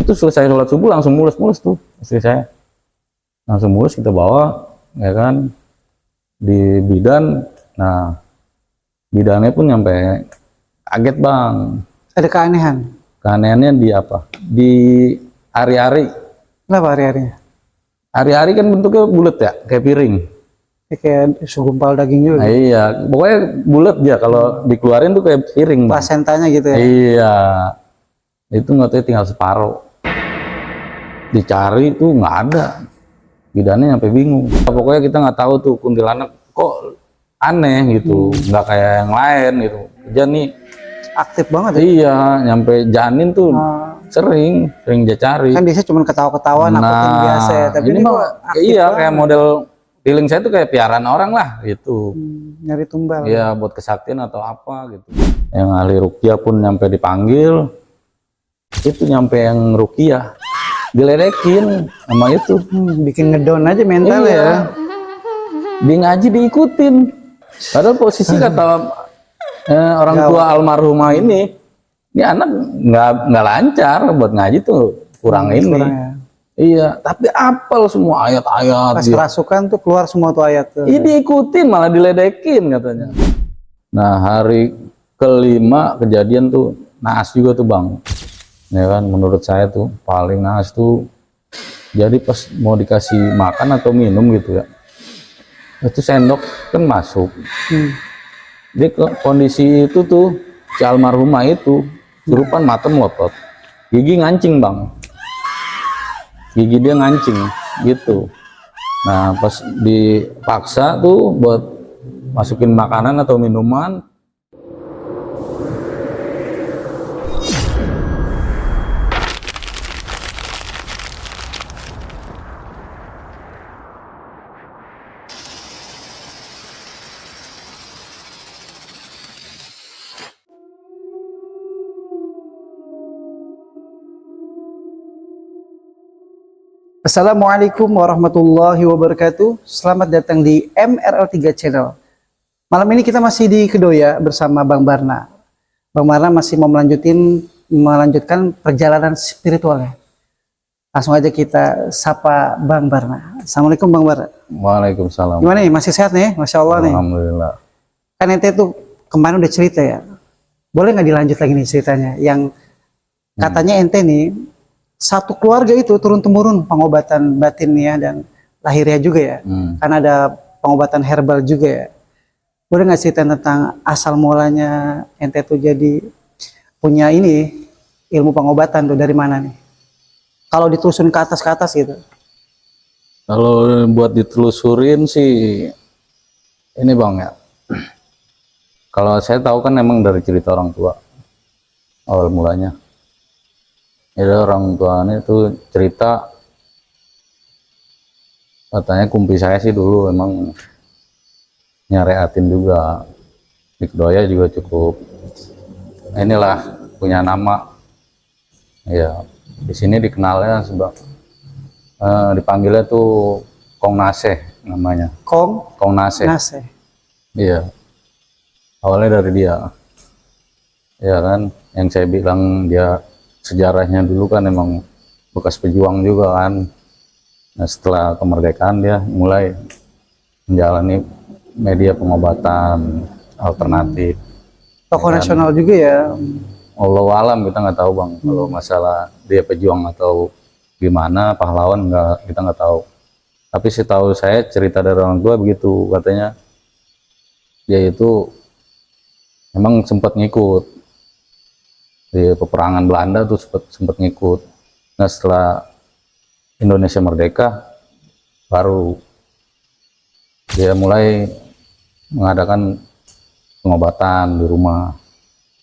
Itu selesai sholat subuh langsung mulus-mulus tuh istri saya, langsung mulus kita bawa ya kan di bidan. Nah bidannya pun nyampe kaget bang. Ada keanehan. Keanehannya di apa? Di ari-ari. Kenapa hari-harinya? Ari-ari kan bentuknya bulat ya, kayak piring. Ya, kayak segumpal daging juga. Nah, iya, pokoknya bulat ya kalau dikeluarin tuh kayak piring bang. Plasentanya gitu ya. Iya, itu nggak tahu tinggal separuh. Dicari tuh nggak ada. Bidannya sampai bingung. Pokoknya kita nggak tahu tuh kuntilanak kok aneh gitu, nggak kayak yang lain gitu. Dia nih Aktif banget ya. iya, nyampe janin tuh sering dia cari. Kan biasanya cuma ketawa-ketawa nakutin biasa ya. Tapi ini mah iya kayak model feeling saya tuh kayak piaraan orang lah gitu. nyari tumbal. Iya buat kesaktian atau apa gitu. Yang ahli ruqyah pun nyampe dipanggil, itu nyampe yang ruqyah diledekin sama itu. Bikin ngedown aja mental Iya. ya. Di ngaji diikutin. Padahal posisi kata orang tua almarhumah ini anak nggak lancar buat ngaji tuh kurang ini. Kurang ya. Iya, tapi apal semua ayat-ayat. Pas kerasukan tuh keluar semua tuh ayat tuh. Ini diikutin malah diledekin katanya. Nah hari kelima kejadian tuh naas juga tuh bang. Ya kan menurut saya tuh paling naas tuh. Jadi pas mau dikasih makan atau minum gitu ya, itu sendok kan masuk. Jadi kondisi itu tuh si almarhumah itu surupan mata melotot, gigi ngancing bang, gigi dia ngancing gitu. Nah pas dipaksa tuh buat masukin makanan atau minuman, Assalamualaikum warahmatullahi wabarakatuh. Selamat datang di MRL3 Channel. Malam ini kita masih di Kedoya bersama Bang Barna. Bang Barna masih mau melanjutkan perjalanan spiritualnya. Langsung aja kita sapa Bang Barna. Assalamualaikum Bang Barna. waalaikumsalam. Gimana nih? Masih sehat nih? Masya Allah nih. Alhamdulillah. Kan ente tuh kemarin udah cerita ya. Boleh nggak dilanjut lagi nih ceritanya? Yang katanya ente nih satu keluarga itu turun-temurun pengobatan batinnya dan lahirnya juga ya. Karena ada pengobatan herbal juga ya. Boleh nggak cerita tentang asal mulanya ente tuh jadi punya ini ilmu pengobatan tuh dari mana nih? Kalau ditelusurin ke atas gitu. Kalau buat ditelusurin sih ini bang ya. Kalau saya tahu kan emang dari cerita orang tua awal mulanya. Jadi orang tuanya itu cerita katanya kumpi saya sih dulu emang nyareatin juga di Kedoya juga cukup inilah punya nama ya. Di sini dikenalnya dipanggilnya tuh Kong Naseh namanya. Kong Naseh. Naseh. Iya. Awalnya dari dia. Ya kan yang saya bilang dia sejarahnya dulu kan emang bekas pejuang juga kan. Nah setelah kemerdekaan dia mulai menjalani media pengobatan alternatif. Tokoh Ya kan? nasional juga ya. Allahu alam kita nggak tahu bang kalau masalah dia pejuang atau gimana pahlawan kita nggak tahu. Tapi setahu saya cerita dari orang tua begitu katanya dia itu emang sempat ngikut di peperangan Belanda tuh sempat ngikut. Nah setelah Indonesia merdeka baru dia mulai mengadakan pengobatan di rumah.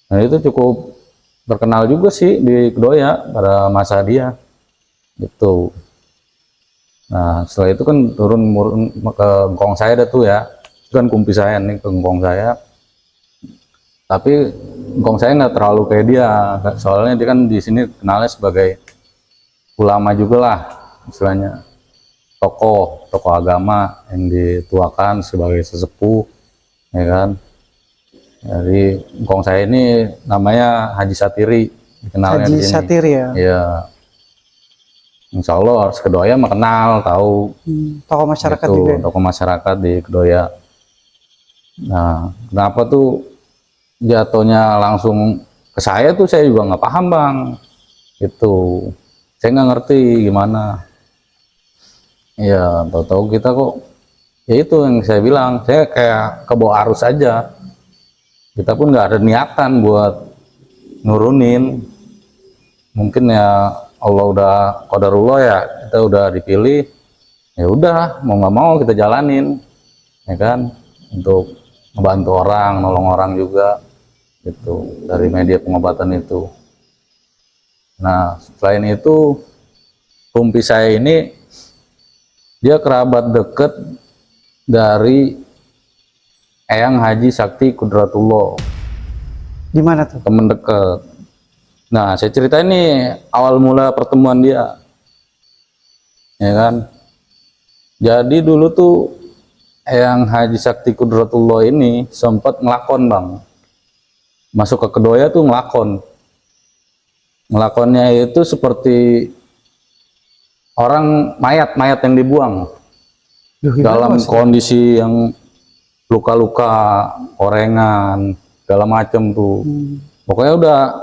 Nah itu cukup terkenal juga sih di Kedoya pada masa dia gitu. Nah setelah itu kan turun ke engkong saya dah tuh ya, itu kan kumpi saya nih ke engkong saya. Tapi engkong saya nggak terlalu kayak dia, soalnya dia kan di sini kenalnya sebagai ulama juga lah, istilahnya tokoh agama yang dituakan sebagai sesepuh, ya kan. Jadi engkong saya ini namanya Haji Satiri, dikenalnya Haji di sini. Satiri ya. Iya. Insya Allah harus Kedoya mah kenal, tahu Tokoh masyarakat gitu, juga ya? tokoh masyarakat di Kedoya. Nah, kenapa tuh jatuhnya langsung ke saya tuh saya juga nggak paham bang, itu saya nggak ngerti gimana. Ya, tahu-tahu kita kok, ya itu yang saya bilang, saya kayak kebawa arus aja. Kita pun nggak ada niatan buat nurunin. Mungkin ya Allah udah qadarullah ya, kita udah dipilih, ya udah mau nggak mau kita jalanin, ya kan, untuk ngebantu orang, nolong orang juga, gitu dari media pengobatan itu. Nah, selain itu, kumpi saya ini dia kerabat deket dari Eyang Haji Sakti Kudratullah, Di mana tuh? temen deket. Nah, saya ceritain nih awal mula pertemuan dia, ya kan. Jadi dulu tuh Eyang Haji Sakti Kudratullah ini sempat ngelakon bang, masuk ke Kedoya tuh ngelakon. Ngelakonnya itu seperti orang mayat yang dibuang dalam kondisi yang luka-luka, orengan, segala macem tuh. Pokoknya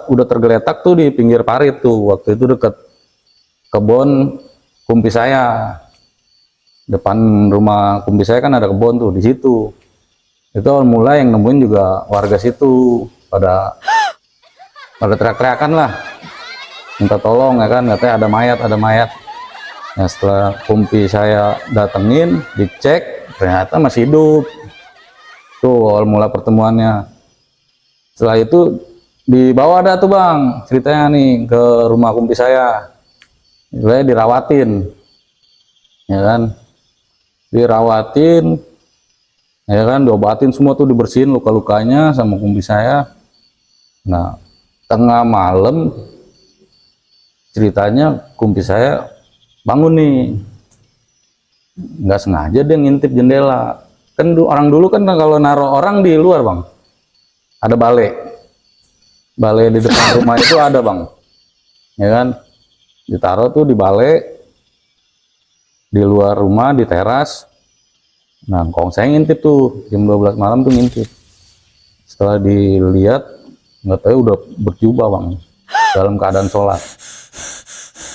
udah tergeletak tuh di pinggir parit tuh. Waktu itu deket kebun kumpi saya. Depan rumah kumpi saya kan ada kebun tuh di situ. Itu awal mula yang nemuin juga warga situ, pada teriak-teriakan lah, minta tolong ya kan, katanya ada mayat. Nah, setelah kumpi saya datengin, dicek, ternyata masih hidup. Tuh awal mula pertemuannya. Setelah itu dibawa dah tuh bang, ceritanya nih ke rumah kumpi saya. Saya dirawatin, ya kan, ya kan, diobatin semua tuh, dibersihin luka-lukanya sama kumpi saya. Nah, tengah malam ceritanya kumpi saya bangun nih, nggak sengaja dia ngintip jendela. Kan orang dulu kan kalau naruh orang di luar bang, ada balai di depan rumah itu ada bang, ya kan, ditaruh tuh di balai di luar rumah di teras. Nah, kong saya ngintip tuh jam 12 malam tuh ngintip. Setelah dilihat nggak tahu udah berjubah bang, dalam keadaan sholat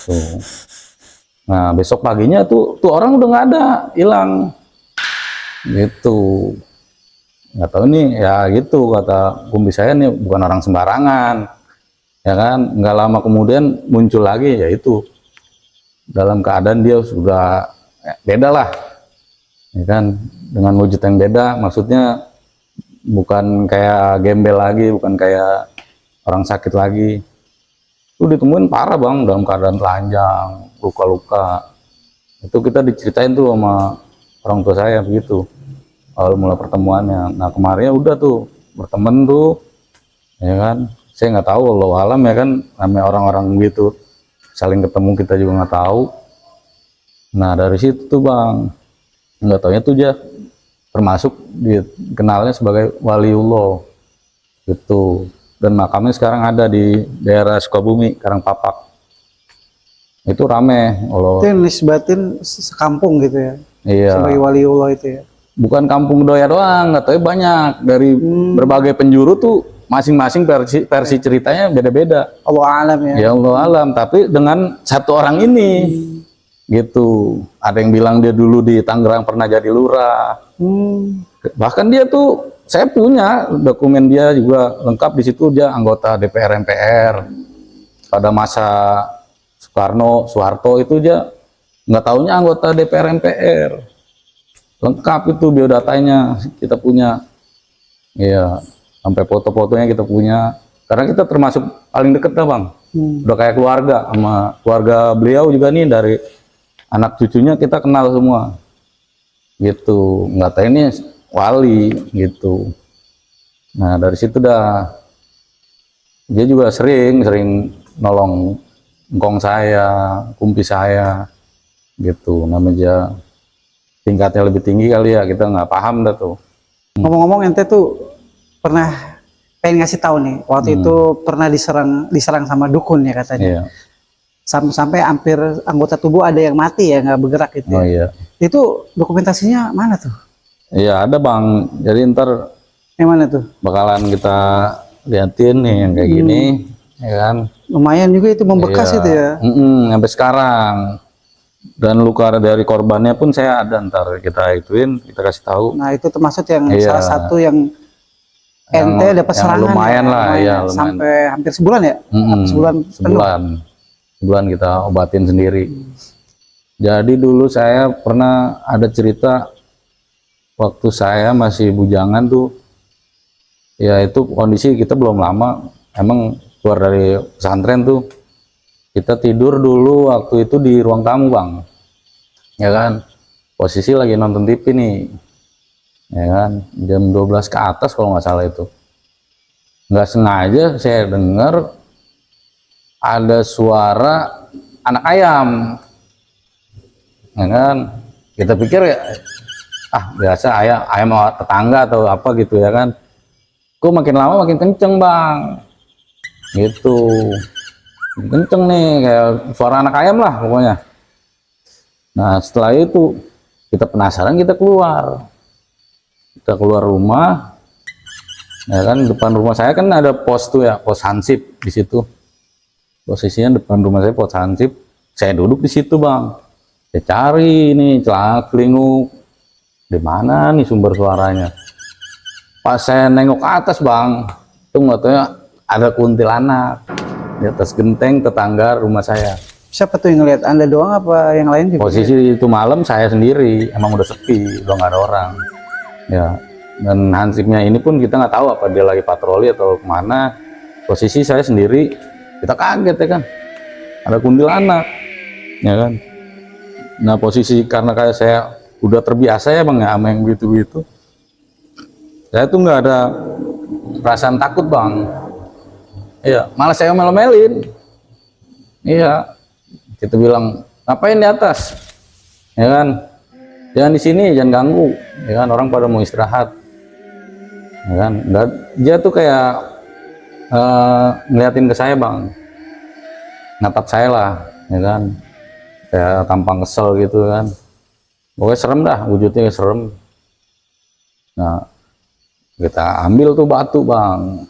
tuh. Nah, besok paginya tuh orang udah nggak ada, hilang gitu. Nggak tahu nih ya, gitu kata kumpi saya nih bukan orang sembarangan, ya kan. Nggak lama kemudian muncul lagi, yaitu dalam keadaan dia sudah beda lah, ya kan, dengan wujud yang beda. Maksudnya bukan kayak gembel lagi, bukan kayak orang sakit lagi. Itu ditemuin parah bang, dalam keadaan telanjang, luka-luka. Itu kita diceritain tuh sama orang tua saya begitu awal mula pertemuannya. Nah, kemarinnya udah tuh berteman tuh, ya kan. Saya nggak tahu, Allah alam ya kan, namanya orang-orang gitu saling ketemu kita juga nggak tahu. Nah, dari situ tuh bang, nggak taunya tuh dia termasuk dikenalnya sebagai waliullah gitu. Dan makamnya sekarang ada di daerah Sukabumi, Karangpapak. Itu rame Allah. Itu yang nisbatin sekampung gitu ya, Iya, sebagai waliullah itu ya. bukan kampung Kedoya doang, nggak tahu banyak dari berbagai penjuru tuh, masing-masing versi ceritanya beda-beda. Allah alam ya. Ya Allah alam, tapi dengan satu orang ini gitu. Ada yang bilang dia dulu di Tangerang pernah jadi lurah. Bahkan dia tuh, saya punya dokumen dia juga lengkap di situ, dia anggota DPR MPR pada masa Soeharto itu. Dia nggak taunya anggota DPR MPR, lengkap itu biodatanya kita punya, ya sampai foto-fotonya kita punya, karena kita termasuk paling deket dah bang. Udah kayak keluarga, sama keluarga beliau juga nih, dari anak cucunya kita kenal semua gitu. Nggak tahu ini wali gitu. Nah, dari situ dah dia juga sering nolong engkong saya, kumpi saya gitu. Namanya tingkatnya lebih tinggi kali ya, kita nggak paham dah tuh. Ngomong-ngomong, ente tuh pernah pengen ngasih tahu nih, waktu itu pernah diserang sama dukun ya katanya. Iya. sampai hampir anggota tubuh ada yang mati ya, nggak bergerak gitu. Oh Ya. iya. Itu dokumentasinya mana tuh? Iya ada bang. Jadi ntar Yang mana tuh? bakalan kita liatin nih yang kayak gini, ya kan? Lumayan juga itu membekas Iya. itu ya. Sampai sekarang. Dan luka dari korbannya pun saya ada, ntar kita ituin, kita kasih tahu. Nah itu termasuk yang Iya. salah satu yang Yang- ente dapat yang serangan lumayan ya, lah, lumayan iya, ya. lumayan. Sampai hampir sebulan ya. Sebulan penuh. Sebulan kita obatin sendiri. Jadi dulu saya pernah ada cerita waktu saya masih bujangan tuh, ya itu kondisi kita belum lama, emang keluar dari pesantren tuh, kita tidur dulu waktu itu di ruang tamu bang, ya kan, posisi lagi nonton TV nih, ya kan, jam 12 ke atas kalau nggak salah itu, nggak sengaja saya dengar ada suara anak ayam, ya kan, kita pikir ya biasa ayam tetangga atau apa gitu ya kan, kok makin lama makin kenceng bang, gitu, kenceng nih kayak suara anak ayam lah pokoknya. Nah setelah itu kita penasaran, kita keluar rumah, ya kan, depan rumah saya kan ada pos tuh ya, pos hansip di situ, posisinya depan rumah saya pos hansip, saya duduk di situ bang, saya cari nih celak celinguk, di mana nih sumber suaranya. Pas saya nengok ke atas bang, itu nggak tahu ya, ada kuntilanak di atas genteng tetangga rumah saya. Siapa tuh yang ngeliat? Anda doang apa yang lain juga? Posisi itu malam saya sendiri, emang udah sepi, udah nggak ada orang. Ya, dan hansipnya ini pun kita nggak tahu apa dia lagi patroli atau kemana. Posisi saya sendiri, kita kaget ya kan, ada kuntilanak, ya kan. Nah posisi karena kayak saya udah terbiasa ya bang ya sama yang begitu-begitu, saya tuh nggak ada perasaan takut bang. Iya, malah saya melo-melin. Iya, kita bilang ngapain di atas, ya kan, jangan di sini, jangan ganggu, ya kan, orang pada mau istirahat, ya kan. Dan dia tuh kayak ngeliatin ke saya bang, natap saya lah, ya kan, kayak tampang kesel gitu kan, pokoknya serem dah, wujudnya serem. Nah kita ambil tuh batu bang,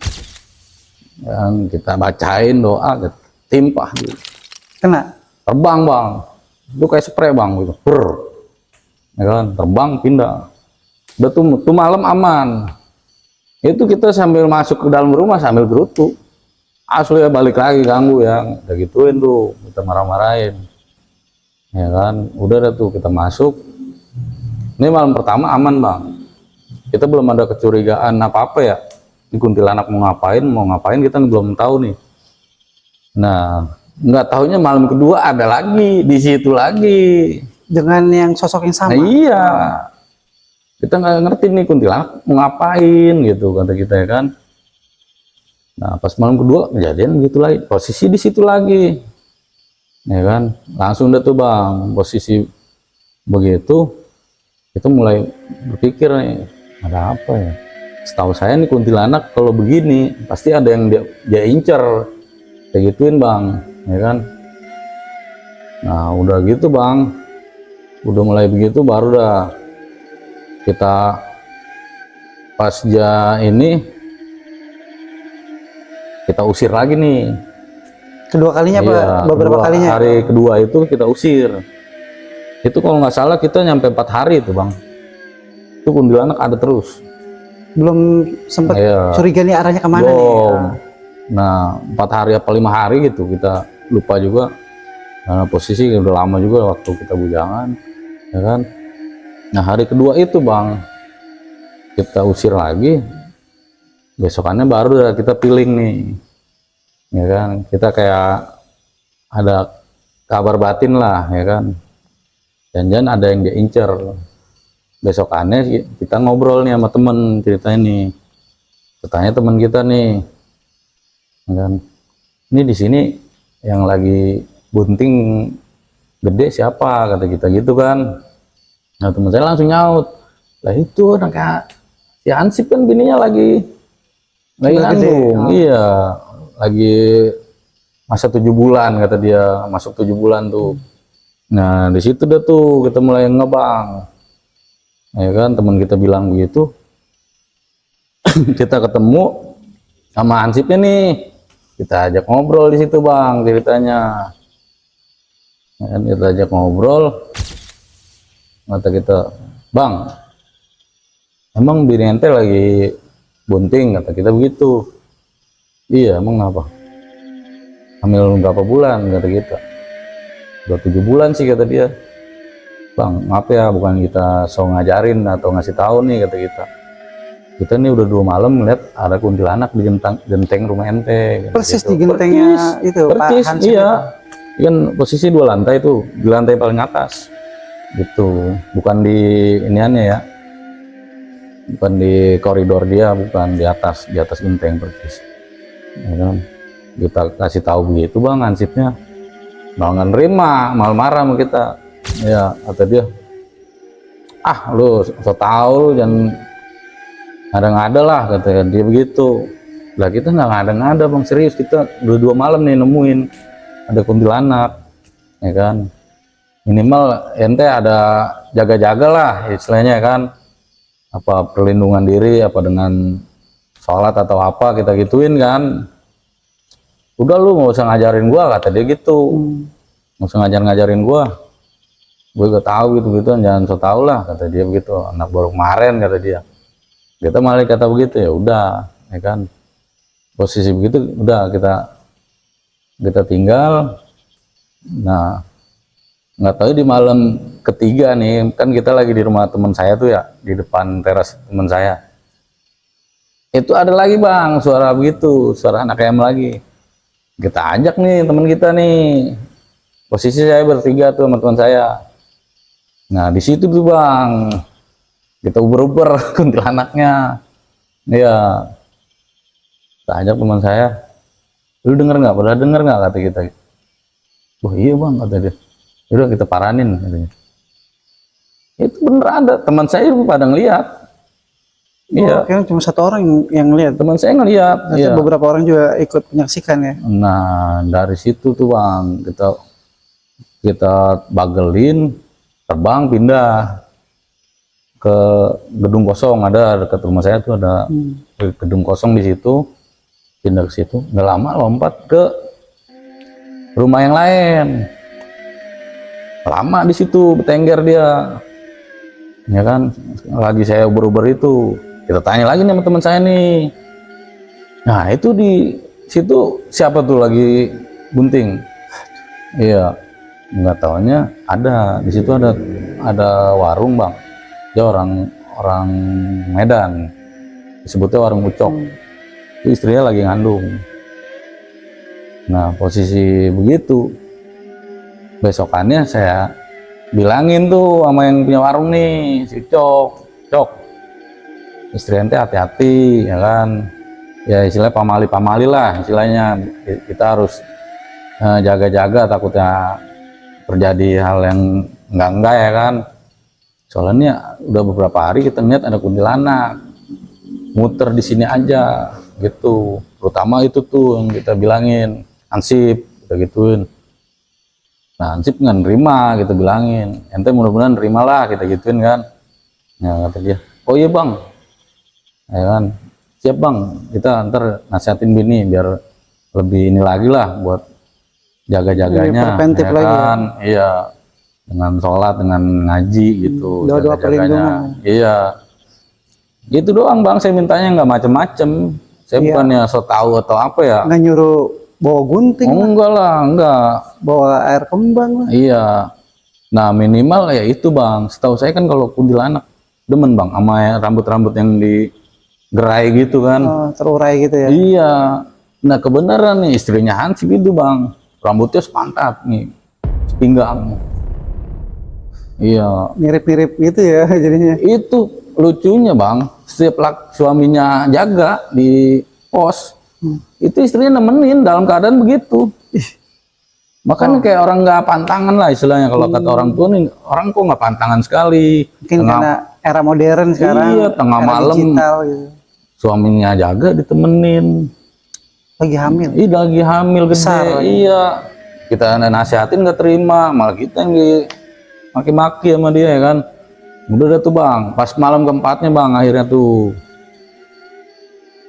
dan kita bacain doa, kita timpah gitu. Kena. Terbang bang, itu kayak spray bang gitu, ya kan, terbang pindah. Udah tuh malam aman. Itu kita sambil masuk ke dalam rumah sambil gerutu, asli ya, balik lagi ganggu ya, udah gituin tuh, kita marah-marahin, ya kan. Udah tuh kita masuk. Ini malam pertama aman bang, kita belum ada kecurigaan apa-apa ya, ini kuntilanak mau ngapain kita belum tahu nih. Nah nggak tahunya malam kedua ada lagi di situ lagi Dengan yang sosok yang sama. nah, iya, kita nggak ngerti nih kuntilanak mau ngapain gitu kata kita ya kan. Nah pas malam kedua kejadian gitu lagi, posisi di situ lagi, ya kan. Langsung deh tuh bang, posisi begitu kita mulai berpikir nih, ada apa ya. Setahu saya nih kuntilanak kalau begini pasti ada yang dia incer, kayak gituin bang, ya kan. Nah udah gitu bang, udah mulai begitu baru dah kita pasca ini kita usir lagi nih. Kedua kalinya apa? Iya, Beberapa kalinya? hari kedua itu kita usir. Itu kalau nggak salah kita nyampe 4 hari itu bang, itu kuntilanak ada terus. Belum sempat Iya. curiga nih arahnya kemana nih? Belum. Nah 4 hari apa 5 hari gitu, kita lupa juga. Nah posisi udah lama juga waktu kita bujangan, ya kan. Nah hari kedua itu bang, kita usir lagi. Besokannya baru kita feeling nih, ya kan. Kita kayak ada kabar batin lah, ya kan. Jangan-jangan ada yang dia incer. Besokannya kita ngobrol nih sama temen, ceritanya nih. Katanya teman kita nih, ya kan, ini di sini yang lagi bunting gede siapa, kata kita gitu kan. Nah teman saya langsung nyaut, lah itu kayak si Hansip kan bininya lagi Gede. ngandung, Oh. iya, lagi masa 7 bulan kata dia, masuk 7 bulan tuh. Nah di situ dah tuh kita mulai ngebang, ya kan, teman kita bilang begitu. Kita ketemu sama Hansipnya nih, kita ajak ngobrol di situ bang ceritanya, ya kan, kita ajak ngobrol, kata kita, bang, emang bini ente lagi bunting, kata kita begitu. Iya, emang apa? Hamil berapa bulan, kata kita. Udah 7 bulan sih, kata dia. Bang, maaf ya, bukan kita so ngajarin atau ngasih tahu nih, kata kita. Kita nih udah 2 malam ngeliat ada kuntilanak di genteng rumah ente. Persis gitu. di gentengnya itu, Pak Persis, Hansip iya. itu. Kan posisi 2 lantai tuh, di lantai paling atas. Gitu, bukan di iniannya ya. Bukan di koridor dia, bukan di atas genteng persis. Ya kan? Kita kasih tahu begitu bang, Hansipnya nggak nerima, malah marah sama kita. Ya kata dia, ah lu so tau lu, jangan ngada-ngada lah, kata dia begitu. Lah kita nggak ngada-ngada bang, serius, kita udah 2 malam nih nemuin ada kuntilanak, ya kan. Minimal ente ada jaga-jaga lah istilahnya, kan, apa perlindungan diri apa dengan sholat atau apa kita gituin kan. Udah lu nggak usah ngajarin gua, kata dia gitu. Nggak usah ngajarin gua gak tahu gitu jangan so tau lah, kata dia begitu. Anak baru kemarin, kata dia. Kita malah kata begitu, ya udah, ya kan, posisi begitu udah kita tinggal. Nah nggak tahu di malam ketiga nih, kan kita lagi di rumah teman saya tuh ya, di depan teras teman saya. Itu ada lagi bang suara begitu, suara anak ayam lagi. Kita ajak nih teman kita nih, posisi saya bertiga tuh sama teman saya. Nah di situ tuh bang, kita uber-uber kuntilanaknya. Iya, kita ajak teman saya, lu denger nggak? Pada denger nggak, kata kita. Wah iya bang, kata dia. Udah kita paranin, katanya. Itu bener ada, teman saya pada ngeliat. Iya, Kayaknya cuma 1 orang yang lihat. teman saya ngeliat. Iya. Beberapa orang juga ikut menyaksikan ya. Nah dari situ tuh bang, kita bagelin, terbang pindah ke gedung kosong, ada dekat rumah saya tuh ada gedung kosong di situ. Pindah ke situ, nggak lama lompat ke rumah yang lain. Lama di situ bertengger dia, ya kan. Lagi saya uber-uber itu, kita tanya lagi nih sama teman saya nih. Nah itu di situ siapa tuh lagi bunting? Iya, nggak taunya ada di situ ada warung bang. Dia orang Medan, disebutnya warung Ucok. Itu istrinya lagi ngandung. Nah posisi begitu, besokannya saya bilangin tuh sama yang punya warung nih, si Cok, istri ente hati-hati, ya kan. Ya istilahnya pamali lah istilahnya, kita harus jaga-jaga, takutnya terjadi hal yang enggak ya kan. Soalnya udah beberapa hari kita lihat ada kuntilanak muter di sini aja gitu. Terutama itu tuh yang kita bilangin, Hansip, kita gituin. Nah Hansip nggak nerima, kita bilangin, ente mudah-mudahan nerimalah, kita gituin kan. Ya kata dia, oh iya bang, ya kan, siap bang, kita ntar nasihatin bini biar lebih ini lagi lah buat jaga-jaganya, preventif ya lagi kan, iya, dengan sholat, dengan ngaji gitu, doa-doa perlindungan. Iya, gitu doang bang, saya mintanya nggak macem-macem. Saya bukannya so tahu atau apa ya, nggak nyuruh bawa gunting, enggak lah, enggak bawa air kembang lah. iya. Nah minimal ya itu bang, setahu saya kan kalau kuntilanak demen bang sama rambut-rambut yang digerai gitu kan. Terurai gitu ya. Iya, nah kebenaran nih istrinya Hansip itu bang, rambutnya sepantat nih, sepinggang. Iya, Mirip-mirip gitu ya jadinya. itu lucunya bang, setiap suaminya jaga di pos, itu istrinya nemenin dalam keadaan begitu. Makanya kayak orang nggak pantangan lah istilahnya, kalau kata orang tua nih, orang kok nggak pantangan sekali. Mungkin karena era modern sekarang, iya, tengah era malam digital gitu. suaminya jaga ditemenin. Lagi hamil. Ih, lagi hamil gede. Besar lagi. Iya, kita nasihatin nggak terima, malah kita yang maki-maki sama dia ya kan. Udah dah tuh bang, pas malam keempatnya bang, akhirnya tuh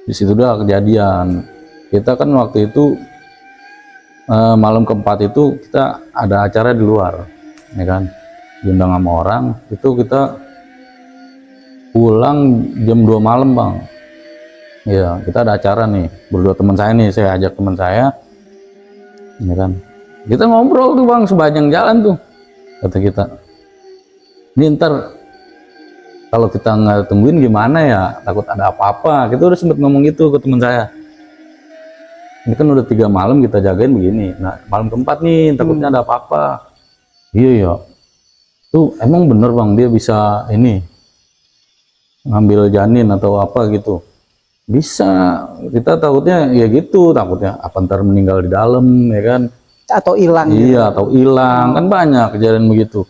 di situ udah kejadian. Kita kan waktu itu malam keempat itu kita ada acara di luar, ya kan, diundang sama orang. Itu kita pulang jam 2 malam bang. Ya, kita ada acara nih, berdua teman saya nih, saya ajak teman saya, ya kan. Kita ngobrol tuh bang, sepanjang jalan tuh, kata kita. Ini ntar kalau kita nggak tungguin gimana ya, takut ada apa-apa. Kita udah sempet ngomong gitu ke teman saya. Ini kan udah 3 malam kita jagain begini. Nah, malam keempat nih, takutnya ada apa-apa. Iya ya. Tuh emang bener bang, dia bisa ini ngambil janin atau apa gitu. Bisa, kita takutnya ya gitu, takutnya apa ntar meninggal di dalam ya kan, Atau hilang. iya atau hilang, kan banyak kejadian begitu.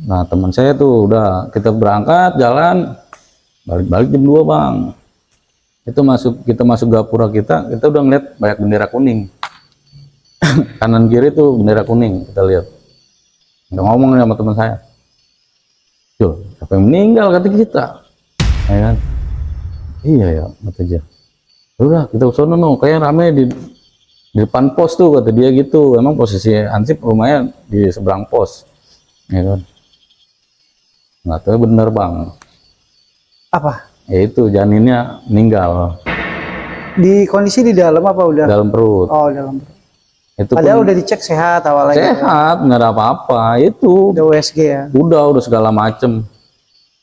Nah teman saya tuh udah kita berangkat jalan, balik-balik jam 2 bang, itu kita masuk gapura, kita udah ngeliat banyak bendera kuning. Kanan kiri tuh bendera kuning, kita lihat, udah ngomong sama teman saya, yo siapa yang meninggal kata kita, ya kan. Iya ya, kata dia. Udah kita usono no, kayak rame di depan pos tuh kata dia gitu. Emang posisi Ansip rumahnya di seberang pos, ya kan. Nggak tahu bener bang. Apa? Ya itu janinnya meninggal. Di kondisi di dalam apa udah? Dalam perut. Oh, dalam. Itu Padahal pun udah dicek sehat awalnya. sehat, nggak ada apa-apa. Itu Udah USG ya. udah segala macem.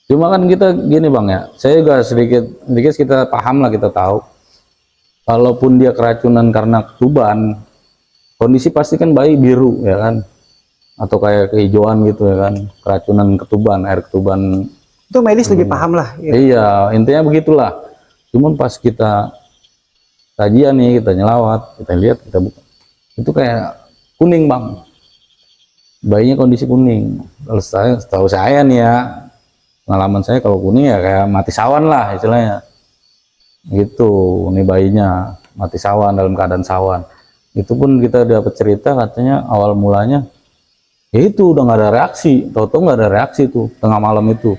Cuma kan kita gini bang ya, saya juga sedikit kita paham lah, kita tahu. Kalaupun dia keracunan karena ketuban, kondisi pasti kan bayi biru ya kan, atau kayak kehijauan gitu ya kan, keracunan ketuban, air ketuban. Itu medis lebih paham lah. Ya. Iya, intinya begitulah. Cuman pas kita kajian nih, kita nyelawat, kita lihat, kita buka, itu kayak kuning bang, bayinya kondisi kuning. Kalau setahu saya nih ya, pengalaman saya kalau kuning ya kayak mati sawan lah istilahnya gitu. Ini bayinya mati sawan, dalam keadaan sawan. Itu pun kita dapat cerita katanya awal mulanya ya itu udah nggak ada reaksi, tahu-tahu nggak ada reaksi tuh tengah malam itu.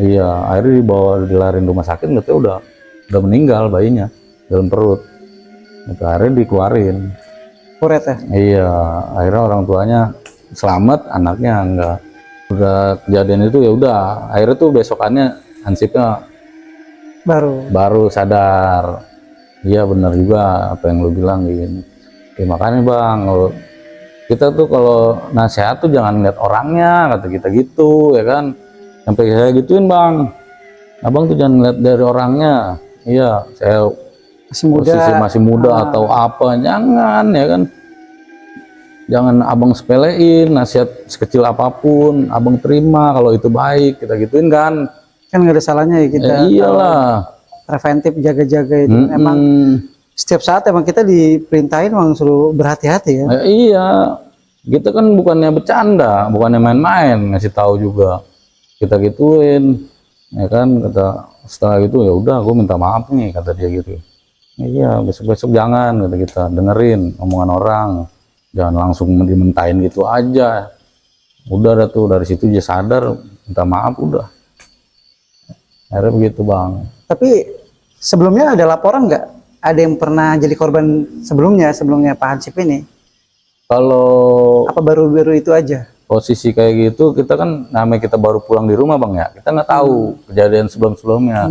Iya, akhirnya dibawa, dilarin rumah sakit, katanya udah meninggal bayinya dalam perut. Itu akhirnya dikeluarin. Kuret ya. Iya, akhirnya orang tuanya selamat, anaknya enggak. Udah kejadian itu ya udah, akhirnya tuh besokannya Hansipnya baru sadar. Iya benar juga apa yang lu bilang gini. Ya, makanya bang, kita tuh kalau nasihat tuh jangan lihat orangnya, kata kita gitu ya kan. Sampai saya gituin bang, abang tuh jangan lihat dari orangnya. Iya, saya Masih muda. posisi masih muda atau apa, jangan ya kan. Jangan abang sepelein, nasihat sekecil apapun abang terima kalau itu baik, kita gituin kan. Kan nggak ada salahnya ya kita. Iyalah. Preventif, jaga-jaga itu. Emang setiap saat emang kita diperintahin emang suruh berhati-hati ya. Iya, kita kan bukannya bercanda, bukannya main-main, ngasih tahu juga. Kita gituin, ya kan, kata setelah itu ya udah, gue minta maaf nih, kata dia gitu. Iya, besok-besok jangan, kata kita, dengerin omongan orang. Jangan langsung dimentahin gitu aja. Udah dah tuh, dari situ dia sadar, minta maaf udah. Akhirnya begitu bang. Tapi sebelumnya ada laporan nggak? Ada yang pernah jadi korban sebelumnya Pak Hansip ini? Kalau Apa baru-baru itu aja? posisi kayak gitu, kita kan namanya kita baru pulang di rumah bang ya, kita nggak tahu kejadian sebelum-sebelumnya.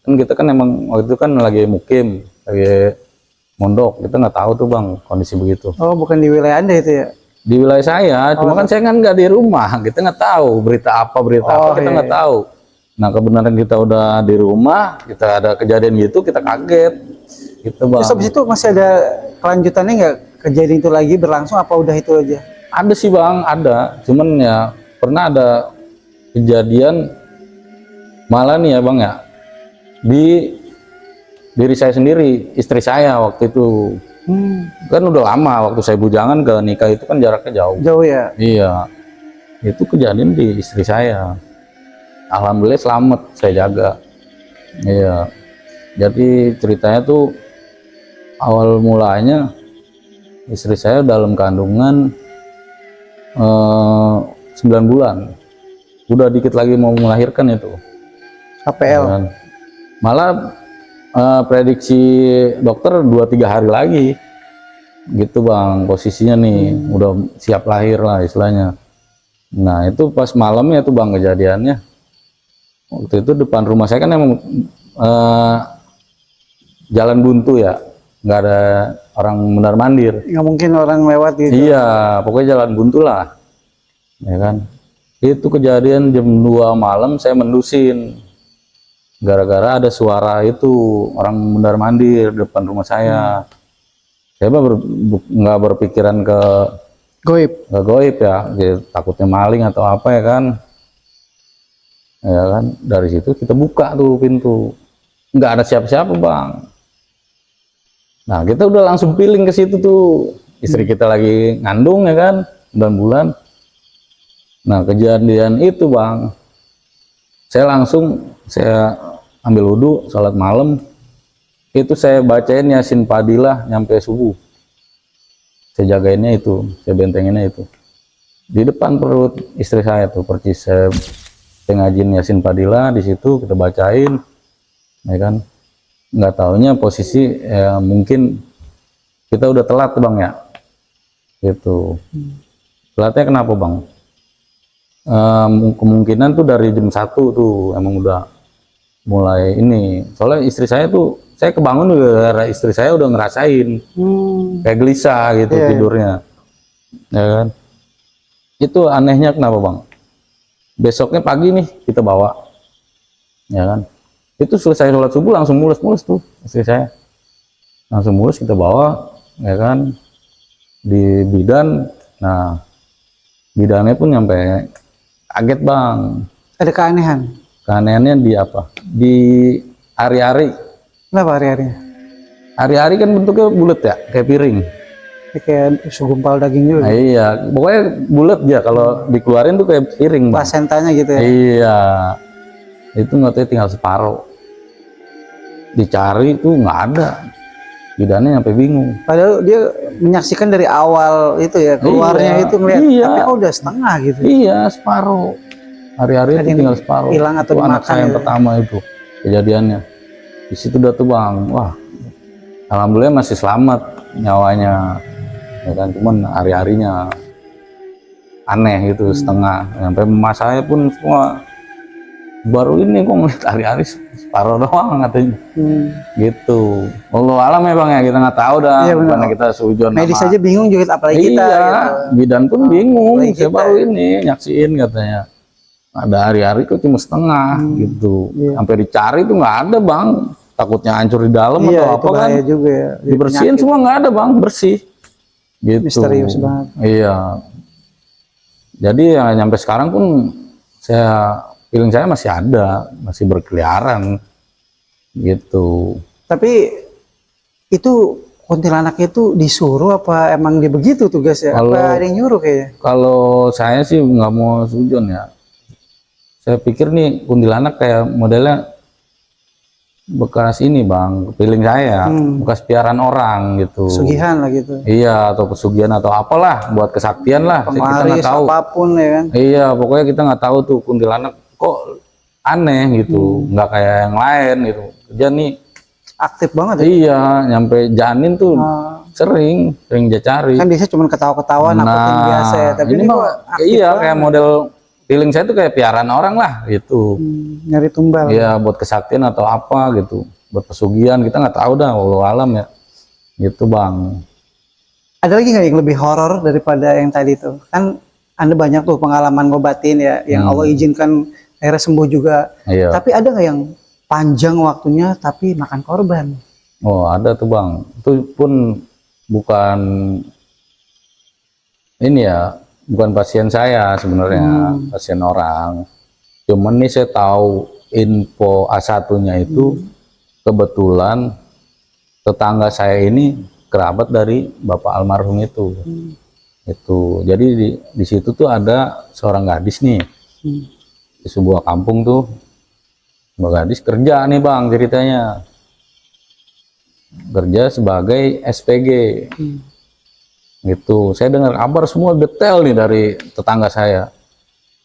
Kan kita kan emang waktu itu kan lagi mukim, lagi mondok, kita nggak tahu tuh bang kondisi begitu. Oh, bukan di wilayah Anda itu ya? Di wilayah saya, cuma kan saya kan nggak di rumah, kita nggak tahu berita apa kita nggak tahu. Nah kebenaran kita udah di rumah, kita ada kejadian gitu, kita kaget, gitu bang. Terus habis itu masih ada kelanjutannya nggak, kejadian itu lagi berlangsung apa udah itu aja? Ada sih bang, ada, cuman ya pernah ada kejadian malah nih ya bang ya, di diri saya sendiri, istri saya waktu itu. Kan udah lama, waktu saya bujangan ke nikah itu kan jaraknya jauh. Jauh ya? Iya, itu kejadian di istri saya. Alhamdulillah selamat, saya jaga. Iya, jadi ceritanya tuh awal mulanya istri saya dalam kandungan 9 bulan, udah dikit lagi mau melahirkan itu. HPL. Dan malah prediksi dokter 2-3 hari lagi gitu bang, posisinya nih udah siap lahir lah istilahnya. Nah itu pas malamnya tuh bang kejadiannya, waktu itu depan rumah saya kan emang jalan buntu ya, nggak ada orang mondar mandir. Nggak mungkin orang lewat gitu. Iya, pokoknya jalan buntu lah, ya kan. Itu kejadian jam 2 malam saya mendusin, gara-gara ada suara itu orang mondar mandir depan rumah saya. Saya nggak berpikiran ke goib ya, gitu, takutnya maling atau apa ya kan. Ya kan, dari situ kita buka tuh pintu, nggak ada siapa-siapa bang. Nah kita udah langsung feeling ke situ tuh, istri kita lagi ngandung ya kan, 9 bulan. Nah kejadian itu bang, saya ambil wudhu, sholat malam, itu saya bacain Yasin Fadilah nyampe subuh. Saya jagainnya itu, saya bentenginnya itu di depan perut istri saya tuh, percis saya ngajin Yasin Fadilah di situ, kita bacain, ya kan. Nggak taunya posisi ya, mungkin kita udah telat bang ya, gitu. Telatnya kenapa bang? Kemungkinan tuh dari jam 1 tuh emang udah mulai ini, soalnya istri saya tuh, saya kebangun gara-gara istri saya udah ngerasain kayak gelisah gitu tidurnya, ya kan. Itu anehnya kenapa bang? Besoknya pagi nih kita bawa, ya kan. Itu selesai sholat subuh langsung mulus tuh istri saya, langsung mulus kita bawa, ya kan, di bidan. Nah bidannya pun nyampe kaget bang. Ada Keanehannya di apa? Di ari-ari. Kenapa hari-harinya? Ari-ari kan bentuknya bulat ya, kayak piring. Kayak segumpal daging juga. Nah, iya, pokoknya bulat ya, kalau dikeluarin tuh kayak piring. Plasentanya gitu ya? Iya, itu nggak tahu tinggal separuh. Dicari tuh nggak ada, bidannya sampai bingung. Padahal dia menyaksikan dari awal itu ya, keluarnya itu ngeliat, tapi kok udah setengah gitu. Iya, separuh. Hari-hari itu tinggal separuh. Hilang atau itu anak saya yang gitu. pertama itu kejadiannya. Di situ udah tuh bang, wah, alhamdulillah masih selamat nyawanya, ya kan. Cuman hari-harinya aneh gitu, setengah. Sampai emak saya pun semua baru ini kok ngeliat hari-hari separuh doang katanya. Gitu. Allah alam ya bang ya, kita nggak tahu dah. Iya, karena kita sujon medis sama, aja bingung juga, apalagi kita iya, gitu. bidan pun bingung. Apalagi Saya baru ini nyaksiin katanya ada hari-hari kok cuma setengah gitu. Sampai dicari tuh nggak ada bang, takutnya hancur di dalam atau apa kan. Juga ya. Dibersihin semua nggak ada bang, bersih gitu. Misterius banget. Iya, jadi ya nyampe sekarang pun feeling saya masih ada, masih berkeliaran gitu. Tapi itu kuntilanak itu disuruh apa emang dia begitu tugasnya? Apa ada yang nyuruh kayaknya? Kalau saya sih nggak mau sujon ya. Saya pikir nih kuntilanak kayak modelnya bekas ini bang, feeling saya, bekas piaran orang gitu. Pesugihan lah gitu. Iya, atau pesugihan atau apalah, buat kesaktian lah. Kita nggak tahu. Apapun ya kan. Iya, pokoknya kita nggak tahu tuh kuntilanak kok aneh gitu, nggak kayak yang lain gitu. Dia nih aktif banget ya. Iya, nyampe janin tuh sering dia cari. Kan biasanya cuma ketawa-ketawa, nakutin biasa ya. Tapi ini mah iya kayak model feeling saya tuh kayak piaraan orang lah gitu. Nyari tumbal. Iya, buat kesaktian atau apa gitu, buat pesugihan kita nggak tahu dah, walau alam ya. Gitu bang. Ada lagi nggak yang lebih horor daripada yang tadi tuh? Kan Anda banyak tuh pengalaman ngobatin ya, yang Allah izinkan akhirnya sembuh juga. Iya. Tapi ada nggak yang panjang waktunya tapi makan korban? Oh ada tuh bang. Itu pun bukan ini ya, bukan pasien saya sebenarnya, pasien orang. Cuman nih saya tahu info A1-nya itu kebetulan tetangga saya ini kerabat dari bapak almarhum itu. Itu jadi di situ tuh ada seorang gadis nih di sebuah kampung tuh, sebuah gadis kerja nih bang ceritanya. kerja sebagai SPG. Gitu. Saya dengar kabar semua detail nih dari tetangga saya.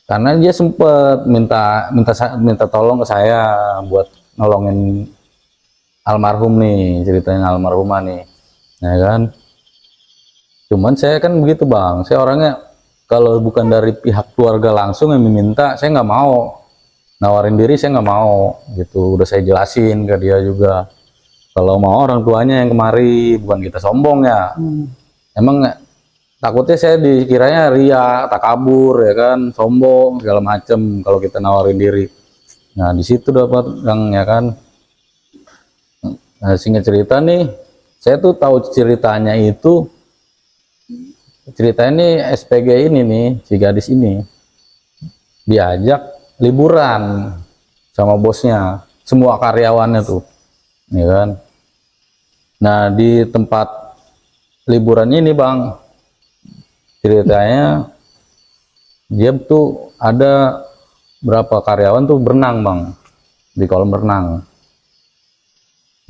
Karena dia sempet minta tolong ke saya buat nolongin almarhum nih, ceritanya almarhumah nih. Ya kan? Cuman saya kan begitu Bang, saya orangnya kalau bukan dari pihak keluarga langsung yang meminta, saya nggak mau nawarin diri, saya nggak mau gitu. Udah saya jelasin ke dia juga, kalau mau orang tuanya yang kemari, bukan kita sombong ya. Emang takutnya saya dikiranya ria, takabur ya kan, sombong segala macem kalau kita nawarin diri. Nah di situ dapat yang ya kan. Nah, singkat cerita nih, saya tuh tahu ceritanya itu. Cerita ini SPG ini nih, si gadis ini diajak liburan sama bosnya, semua karyawannya tuh, ya kan. Nah di tempat liburan ini Bang, ceritanya dia tuh ada berapa karyawan tuh berenang Bang, di kolam renang.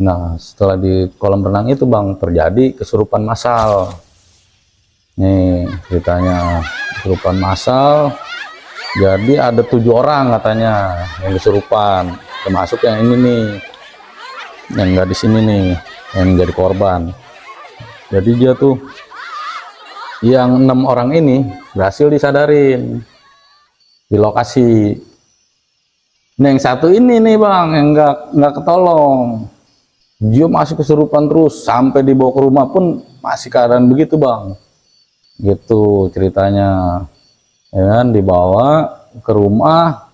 Nah setelah di kolam renang itu Bang, terjadi kesurupan massal. Nih ceritanya kesurupan massal. Jadi ada 7 orang katanya yang kesurupan, termasuk yang ini nih, yang nggak di sini nih, yang jadi korban. Jadi dia tuh yang 6 orang ini berhasil disadarin di lokasi. Nah yang satu ini nih Bang, yang nggak ketolong, dia masih kesurupan terus sampai dibawa ke rumah pun masih keadaan begitu Bang. Gitu ceritanya, ya kan, dibawa ke rumah,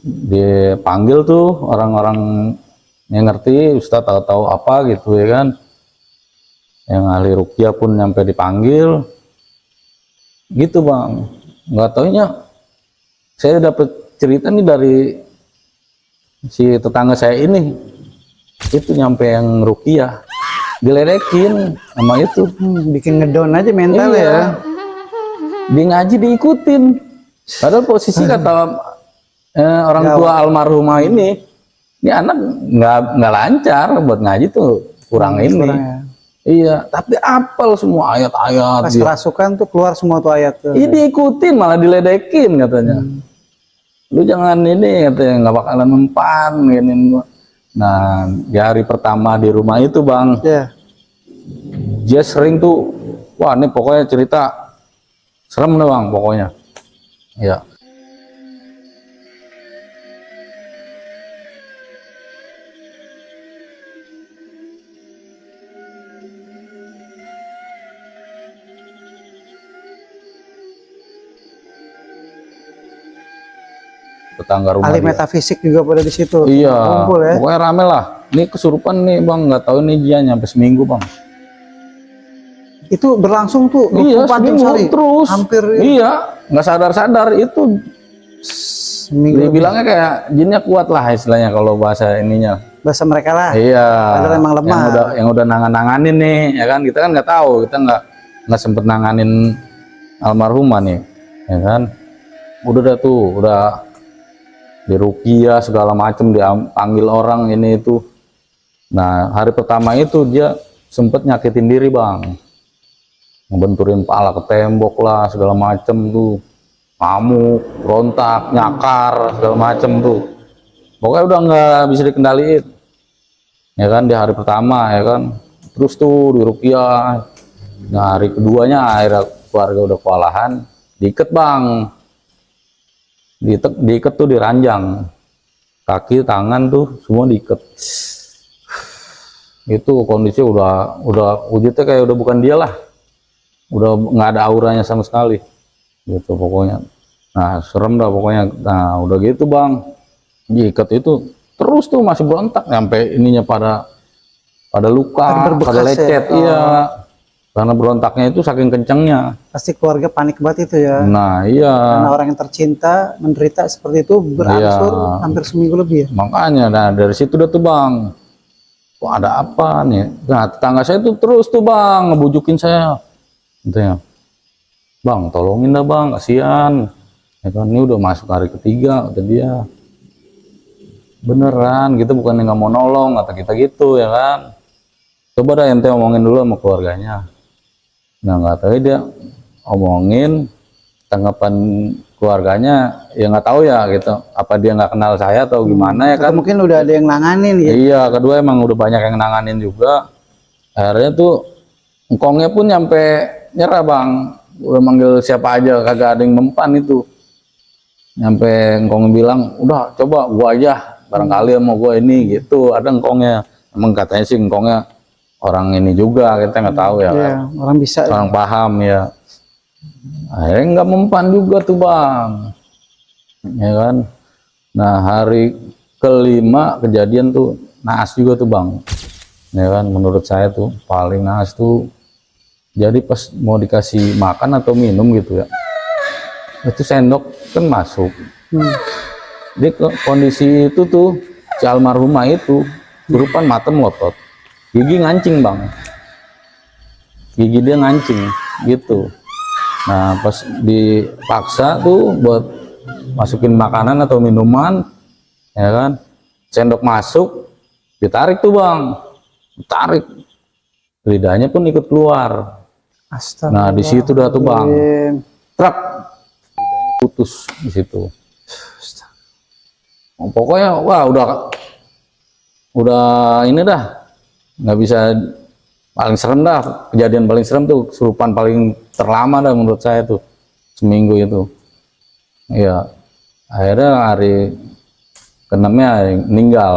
dipanggil tuh orang-orang yang ngerti, Ustadz tahu-tahu apa gitu ya kan, yang ahli ruqyah pun nyampe dipanggil gitu Bang. Nggak taunya saya dapat cerita nih dari si tetangga saya ini, itu nyampe yang ruqyah diledekin sama itu. Bikin ngedown aja mental Iya. ya. Di ngaji diikutin, padahal posisi kata orang tua almarhumah ini anak nggak lancar buat ngaji tuh, kurang ini. Kurang ya. Iya, tapi apal semua ayat-ayat. Pas kerasukan tuh keluar semua tuh ayat tuh. Iya diikutin, malah diledekin katanya. Lu jangan ini katanya, nggak bakalan mempan gini. Nah di hari pertama di rumah itu Bang, Ya. dia sering tuh, wah ini pokoknya cerita serem nih Bang pokoknya. Ya. Tetangga rumah Ahli dia. metafisik juga pada di situ. Iya, Kumpul ya. pokoknya rame lah. Ini kesurupan nih Bang, nggak tahu nih dia nyampe seminggu Bang. Itu berlangsung tuh Iya, 24 jam seminggu sehari. terus. Hampir Iya, nggak sadar-sadar itu. seminggu. Dibilangnya kayak jinnya kuat lah istilahnya kalau bahasa ininya. Bahasa mereka lah. Iya. Padahal emang lemah. Yang udah nanganin nih, ya kan, kita kan nggak tahu, kita nggak sempet nanganin almarhumah nih, ya kan. Udah tuh, udah diruqyah segala macem, dipanggil orang ini itu. Nah hari pertama itu dia sempet nyakitin diri Bang, ngebenturin pala ke tembok lah segala macem tuh, ngamuk, rontak, nyakar segala macem tuh, pokoknya udah nggak bisa dikendaliin, ya kan, di hari pertama ya kan. Terus tuh diruqyah. Nah hari keduanya akhirnya keluarga udah kewalahan, diiket Bang, diiket tuh, diranjang kaki tangan tuh semua diiket. Itu kondisi udah wujudnya kayak udah bukan dia lah, udah nggak ada auranya sama sekali gitu pokoknya. Nah serem dah pokoknya. Nah udah gitu Bang, diiket itu terus tuh masih berontak sampai ininya pada luka, pada lecet ya? Iya, karena berontaknya itu saking kencengnya. Pasti keluarga panik banget itu ya. Nah iya, Karena orang yang tercinta menderita seperti itu berangsur Iya. hampir seminggu lebih ya. makanya. Nah dari situ udah tuh Bang, wah ada apa nih. Nah tetangga saya tuh terus tuh Bang ngebujukin saya, katanya, Bang tolongin dah Bang, kasihan ya kan, ini udah masuk hari ketiga, kata dia. beneran gitu, bukan nggak mau nolong kata kita gitu ya kan. Coba dah ente omongin dulu sama keluarganya. Nah nggak tahu dia omongin, tanggapan keluarganya ya nggak tahu ya gitu, apa dia nggak kenal saya atau gimana ya Atau kan. mungkin udah ada yang nanganin gitu. Iya, kedua emang udah banyak yang nanganin juga. Akhirnya tuh engkongnya pun nyampe nyerah bang, udah manggil siapa aja kagak ada yang mempan itu. Nyampe engkongnya bilang udah coba gua aja, barangkali mau gua ini gitu. Ada engkongnya, emang katanya sih engkongnya orang ini juga, kita nggak tahu ya kan. Iya, orang bisa. Orang paham ya. Akhirnya nggak mempan juga tuh bang, ya kan. Nah hari kelima kejadian tuh naas juga tuh bang, ya kan. Menurut saya tuh paling naas tuh, jadi pas mau dikasih makan atau minum gitu ya, itu sendok kan masuk. Di kondisi itu tuh si almarhumah itu surupan mata melotot, gigi ngancing bang, gigi dia ngancing gitu. Nah pas dipaksa tuh buat masukin makanan atau minuman, ya kan, sendok masuk, ditarik tuh bang, ditarik, lidahnya pun ikut keluar. Astaga. Nah di situ dah tuh bang, truk putus di situ. Pokoknya wah udah ini dah, nggak bisa. Paling serem dah, kejadian paling serem tuh, kesurupan paling terlama dah menurut saya tuh, seminggu itu. Ya akhirnya hari keenamnya meninggal.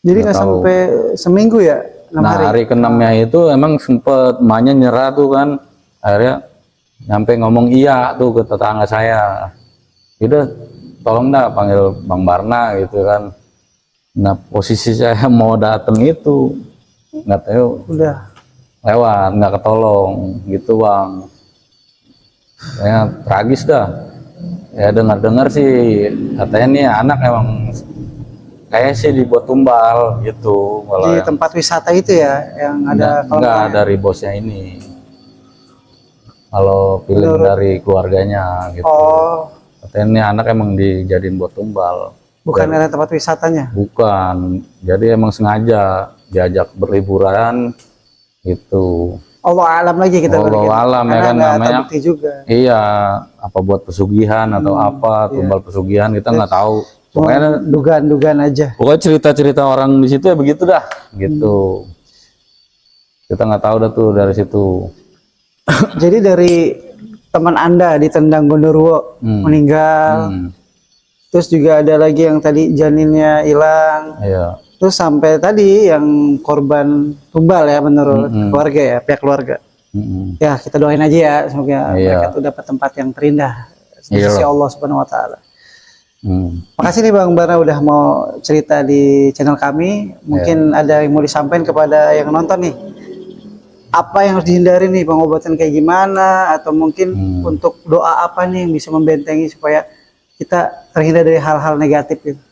Jadi Nggak nggak tahu. sampai seminggu ya? 6 Nah hari keenamnya itu emang sempet emaknya nyerah tuh kan, akhirnya nyampe ngomong iya tuh ke tetangga saya, udah tolong dah panggil Bang Barna gitu kan. Nah posisi saya mau dateng itu nggak tahu, udah. lewat nggak ketolong gitu bang. Ya tragis dah. Ya dengar-dengar sih katanya nih anak emang kayak sih dibuat tumbal gitu. Kalau Di yang tempat wisata itu ya, yang ada enggak dari bosnya ini. Kalau feeling dari keluarganya gitu. Oh, Katanya nih anak emang dijadiin buat tumbal. bukan ada tempat wisatanya. Bukan. Jadi emang sengaja diajak berliburan gitu. Allah alam lagi kita Allah balikin. alam ya Karena kan nggak namanya. terbukti juga. Iya, apa buat pesugihan atau apa, tumbal pesugihan kita nggak tahu. Pokoknya Dugaan-dugaan aja. pokoknya cerita-cerita orang di situ ya begitu dah, gitu. Kita nggak tahu dah tuh dari situ. Jadi dari teman Anda di Tendang Gondoruo meninggal. Terus juga ada lagi yang tadi janinnya hilang. Iya. Terus sampai tadi yang korban tumbal ya menurut keluarga ya, pihak keluarga. Ya kita doain aja ya, semoga mereka tuh dapat tempat yang terindah di sisi Allah Subhanahu Wa Taala. Makasih nih Bang Bara udah mau cerita di channel kami. Mungkin ada yang mau disampaikan kepada yang nonton nih. Apa yang harus dihindari nih, pengobatan kayak gimana, atau mungkin untuk doa apa nih yang bisa membentengi supaya kita terhindar dari hal-hal negatif gitu.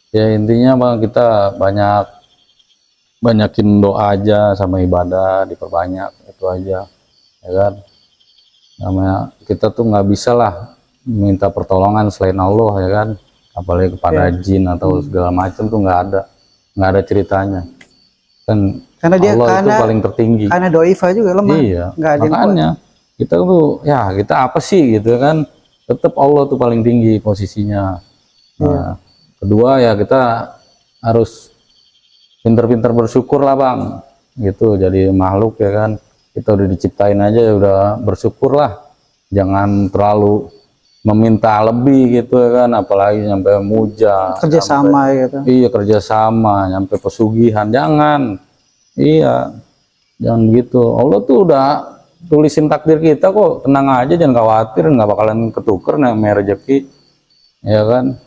Ya intinya bang, kita banyakin doa aja sama ibadah, diperbanyak itu aja, ya kan. Namanya kita tuh nggak bisa lah minta pertolongan selain Allah ya kan, apalagi kepada jin atau segala macam tuh nggak ada ceritanya kan. Karena dia Allah itu paling tertinggi. Karena doifa juga lemah. Iya. Nggak ada yang Makanya kita tuh ya kita apa sih gitu kan, tetap Allah tuh paling tinggi posisinya. Nah, kedua ya kita harus pinter-pinter bersyukur lah bang, gitu. Jadi makhluk ya kan, kita udah diciptain aja ya udah bersyukur lah, jangan terlalu meminta lebih gitu ya kan, apalagi sampai muja, kerjasama gitu. Iya kerjasama, nyampe pesugihan jangan. Iya, jangan gitu. Allah tuh udah tulisin takdir kita kok, tenang aja, jangan khawatir, nggak bakalan ketuker namanya rezeki, ya kan.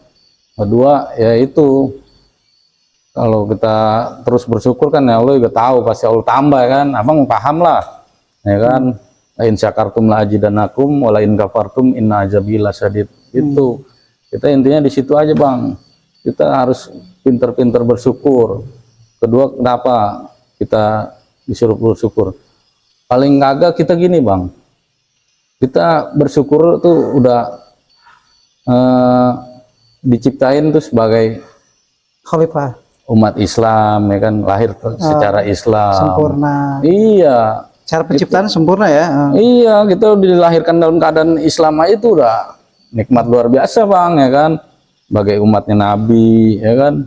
Kedua ya itu, kalau kita terus bersyukur kan ya Allah juga tahu pasti Allah tambah ya kan, abang paham lah, ya kan. In syakartum la azidannakum wa la in kafartum inna azabi lasyadid. Itu kita intinya di situ aja bang, kita harus pinter-pinter bersyukur. Kedua kenapa kita disuruh bersyukur? Paling kagak kita gini bang, kita bersyukur tuh udah diciptain tuh sebagai Khalifah umat Islam ya kan, lahir secara Islam sempurna. iya. Cara penciptaan sempurna ya. Iya, kita dilahirkan dalam keadaan Islam aja itu udah nikmat luar biasa bang, ya kan, sebagai umatnya Nabi, ya kan,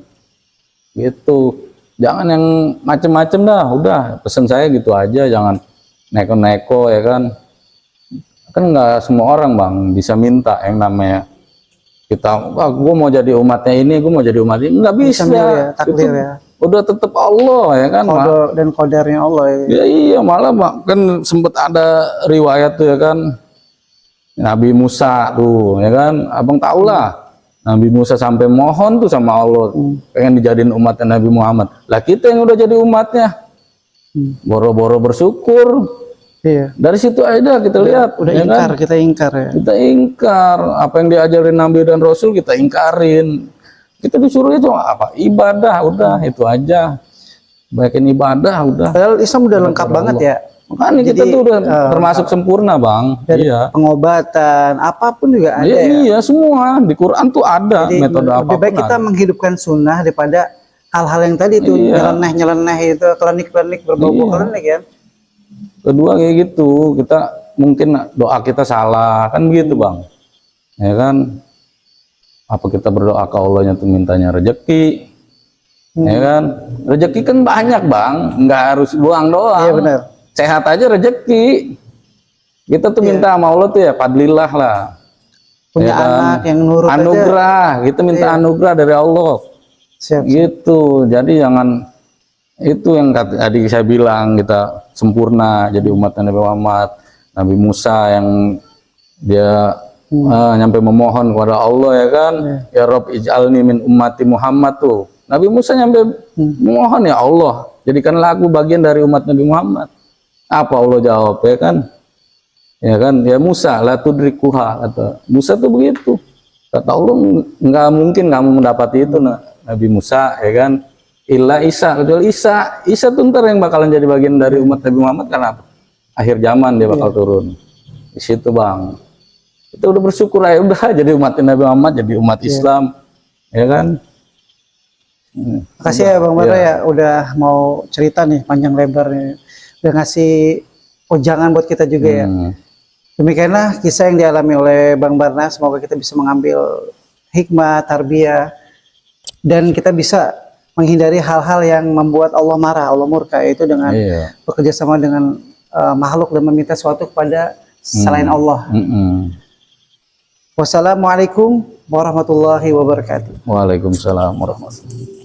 gitu. Jangan yang macem-macem dah, udah pesen saya gitu aja, jangan neko-neko, ya kan. Kan nggak semua orang bang bisa minta yang namanya kita, wah gue mau jadi umatnya ini, gue mau jadi umat ini, nggak bisa. Ya, takdir Itu ya. udah tetap Allah ya kan. Qada dan qadarnya Allah ya. Ya iya, malah bang kan sempet ada riwayat tuh ya kan, Nabi Musa tuh ya kan, abang tau lah, Nabi Musa sampai mohon tuh sama Allah pengen dijadiin umatnya Nabi Muhammad. Lah kita yang udah jadi umatnya boro-boro bersyukur. Iya. Dari situ aja kita lihat Udah ya ingkar, kan? kita ingkar ya. Kita ingkar apa yang diajarin Nabi dan Rasul, kita ingkarin. Kita disuruh itu apa? Ibadah, udah itu aja. Baikin ibadah, udah. Padahal Islam udah lengkap banget ya. Makanya kita Jadi, tuh udah termasuk sempurna bang. Dari Iya. pengobatan, apapun juga ada Iya, ya. iya, semua di Quran tuh ada Jadi metode lebih apapun. baik kita ada. menghidupkan sunnah daripada hal-hal yang tadi itu Iya. nyeleneh itu, klinik-klinik berbau klinik ya. Kedua kayak gitu, kita mungkin doa kita salah kan begitu bang, ya kan? Apa kita berdoa ke Allahnya tuh mintanya rezeki, ya kan? Rezeki kan banyak bang, nggak harus buang doang. Iya benar. Sehat aja rezeki. Kita tuh minta sama Allah tuh ya fadlillah lah. Punya Ya kan? anak yang nurut aja. Anugerah, kita minta anugerah dari Allah. Siap. Gitu. Jadi jangan, itu yang tadi saya bilang, kita sempurna jadi umat Nabi Muhammad. Nabi Musa yang dia nyampe memohon kepada Allah ya kan, ya Rob ij'alni min ummati Muhammad tuh. Nabi Musa nyampe memohon, ya Allah jadikanlah aku bagian dari umat Nabi Muhammad. Apa Allah jawab ya kan? Ya kan, ya Musa la tudrikuha, kata Musa tuh begitu. Kata Allah, nggak mungkin kamu mendapati itu Nabi Musa ya kan. Illa Isa, kecuali Isa. Isa tuh ntar yang bakalan jadi bagian dari umat Nabi Muhammad karena akhir zaman dia bakal turun. Di situ bang. Kita udah bersyukur aja, udah jadi umat Nabi Muhammad, jadi umat Islam, ya kan. Makasih ya Bang Bara ya udah mau cerita nih panjang lebar nih. Udah ngasih ujangan buat kita juga ya. Demikianlah kisah yang dialami oleh Bang Barna. Semoga kita bisa mengambil hikmah, tarbiyah, dan kita bisa menghindari hal-hal yang membuat Allah marah, Allah murka, yaitu dengan bekerja sama dengan makhluk dan meminta sesuatu kepada selain Allah. Wassalamualaikum warahmatullahi wabarakatuh. Waalaikumsalam warahmatullahi wabarakatuh.